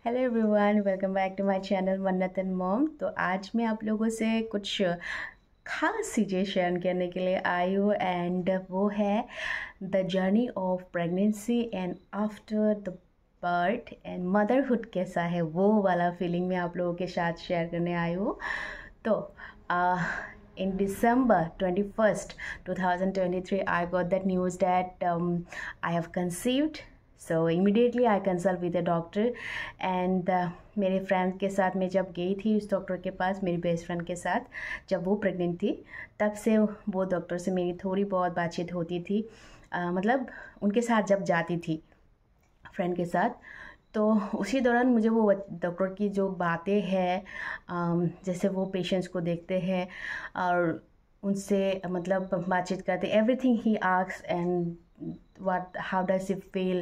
Hello everyone, welcome back to my channel Mannat and mom. तो आज मैं आप लोगों से कुछ खास चीज़ें शेयर करने के लिए आई हूँ एंड वो है the journey of pregnancy and after the birth and motherhood कैसा है वो वाला फीलिंग मैं आप लोगों के साथ शेयर करने आई हूँ। तो in December 21st 2023 I got that news that I have conceived. So immediately I consult with a doctor and मेरे फ्रेंड के साथ मैं जब गई थी उस डॉक्टर के पास, मेरी बेस्ट फ्रेंड के साथ, जब वो प्रेग्नेंट थी तब से वो डॉक्टर से मेरी थोड़ी बहुत बातचीत होती थी। मतलब उनके साथ जब जाती थी फ्रेंड के साथ, तो उसी दौरान मुझे वो डॉक्टर की जो बातें हैं, जैसे वो पेशेंट्स को देखते हैं और उनसे मतलब बातचीत करते, everything he asks and what how does he feel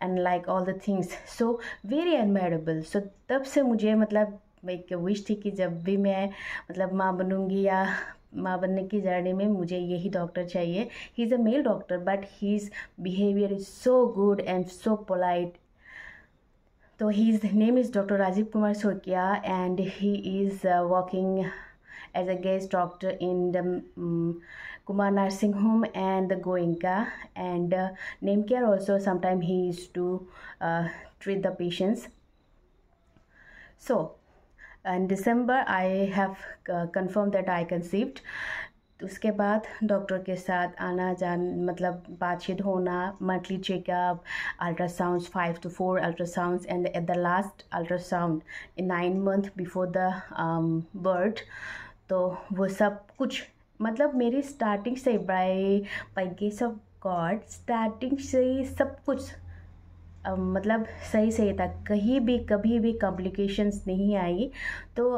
and like all the things, so very admirable. So तब से मुझे मतलब एक विश थी कि जब भी मैं मतलब माँ बनूंगी या माँ बनने की जर्नी में मुझे यही डॉक्टर चाहिए। He is a male doctor but his behaviour is so good and so polite. So his name is Dr. Rajiv Kumar Surkia and he is working as a guest doctor in the Kumar Nursing Home and the Goenka and name care also. Sometimes he used to treat the patients. So in December I have confirmed that I conceived. उसके बाद doctor के साथ आना जान मतलब बातचीत होना, monthly checkup, ultrasounds 5 to 4 ultrasounds and at the last ultrasound in 9 months before the birth. तो वो सब कुछ मतलब मेरी स्टार्टिंग से by grace of God starting से ही सब कुछ मतलब सही था, कहीं भी कभी भी कॉम्प्लिकेशंस नहीं आई। तो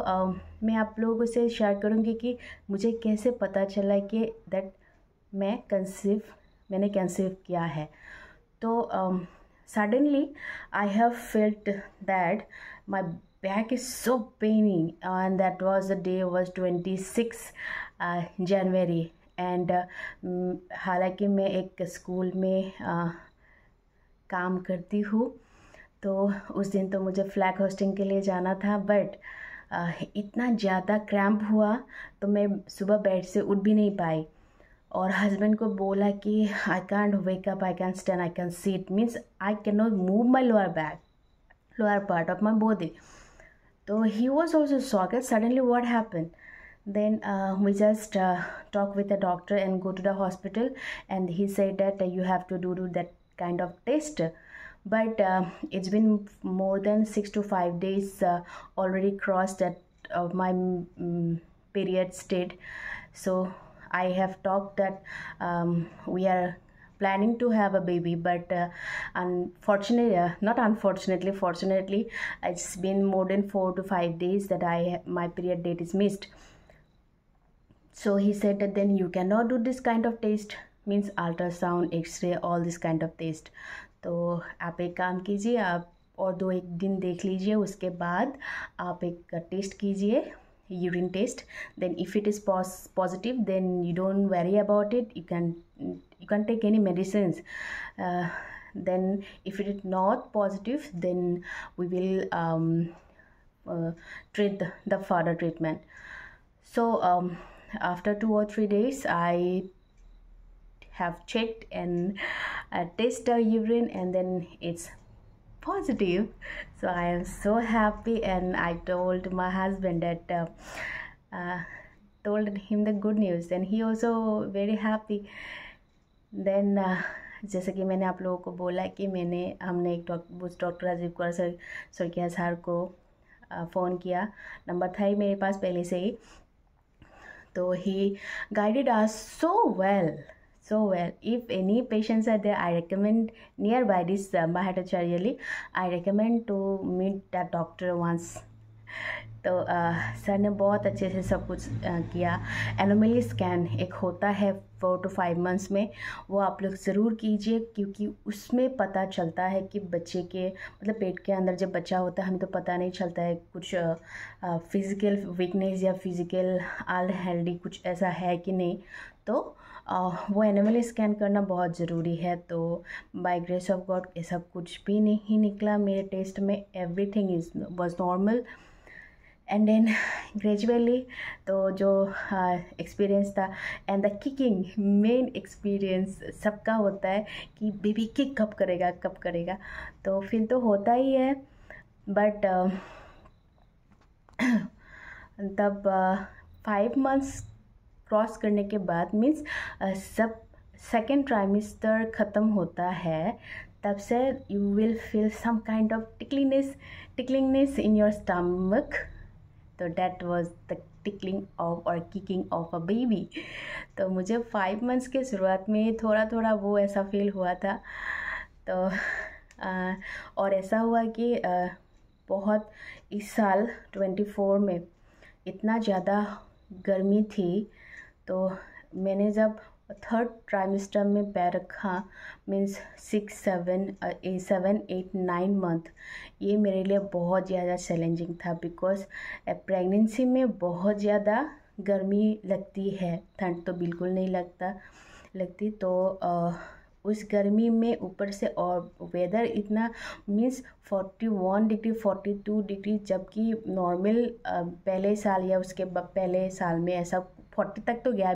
मैं आप लोगों से शेयर करूँगी कि मुझे कैसे पता चला कि दैट मैंने कंसीव किया है। तो suddenly I have felt that my back is so paining and that was the day was 26 January and हालांकि मैं एक स्कूल में काम करती हूँ, तो उस दिन तो मुझे फ्लैग होस्टिंग के लिए जाना था, बट इतना ज़्यादा क्रैम्प हुआ तो मैं सुबह बेड से उठ भी नहीं पाई और हस्बैंड को बोला कि I can't wake up, I can stand, I can sit, means I can not move my lower part of my body. तो he was also shocked suddenly what happen. Then we just talk with the doctor and go to the hospital and he said that you have to do that kind of test, but it's been more than 6 to 5 days already crossed that of my period state. So I have talked that we are planning to have a baby, but unfortunately, not unfortunately, fortunately, it's been more than 4 to 5 days that my period date is missed. So he said that then you cannot do this kind of test, means ultrasound, x-ray, all this kind of test. तो आप एक काम कीजिए, आप और 2-1 दिन देख लीजिए, उसके बाद आप एक टेस्ट कीजिए, urine test. then if it is positive then you don't worry about it, you can take any medicines. Then if it is not positive then we will treat the further treatment. So after 2 or 3 days I have checked and tested the urine and then it's positive. So I am so happy and I told my husband that told him the good news and he also very happy. Then जैसे कि मैंने आप लोगों को बोला कि हमने एक डॉक्टर राजीव कुमार सरकिया सर को फ़ोन किया, नंबर था ही मेरे पास पहले से ही, तो he guided us so well. If any patients are there, I recommend nearby this Bhattacharya, I recommend to meet that doctor once. तो सर ने बहुत अच्छे से सब कुछ किया. एनोमली स्कैन एक होता है 4 to 5 months में, वो आप लोग ज़रूर कीजिए क्योंकि उसमें पता चलता है कि बच्चे के मतलब पेट के अंदर जब बच्चा होता है हमें तो पता नहीं चलता है कुछ फिज़िकल वीकनेस या फिज़िकल अनहेल्दी कुछ ऐसा है कि नहीं. तो वो एनिमल स्कैन करना बहुत ज़रूरी है। तो बाय ग्रेस ऑफ गॉड ऐसा कुछ भी नहीं निकला मेरे टेस्ट में, everything was normal. And then gradually तो जो एक्सपीरियंस था, and the kicking main experience सबका होता है कि बेबी किक कब करेगा कब करेगा, तो फील तो होता ही है। बट तब 5 मंथ्स क्रॉस करने के बाद मीन्स सब सेकेंड ट्राइमेस्टर ख़त्म होता है, तब से you will feel some kind of ticklingness in your stomach. तो that was the tickling of और किकिंग ऑफ अ बेबी। तो मुझे 5 मंथ्स के शुरुआत में थोड़ा थोड़ा वो ऐसा फील हुआ था। तो और ऐसा हुआ कि बहुत इस साल 24 में इतना ज़्यादा गर्मी थी, तो मैंने जब 3rd ट्राइमेस्टर में पैर रखा मीन्स 6, 7, 8, 9 मंथ, ये मेरे लिए बहुत ज़्यादा चैलेंजिंग था। बिकॉज प्रेगनेंसी में बहुत ज़्यादा गर्मी लगती है, ठंड तो बिल्कुल नहीं लगती। तो उस गर्मी में ऊपर से और वेदर इतना मीन्स 41 डिग्री 42 डिग्री, जबकि नॉर्मल पहले साल या उसके पहले साल में ऐसा 40 तक तो गया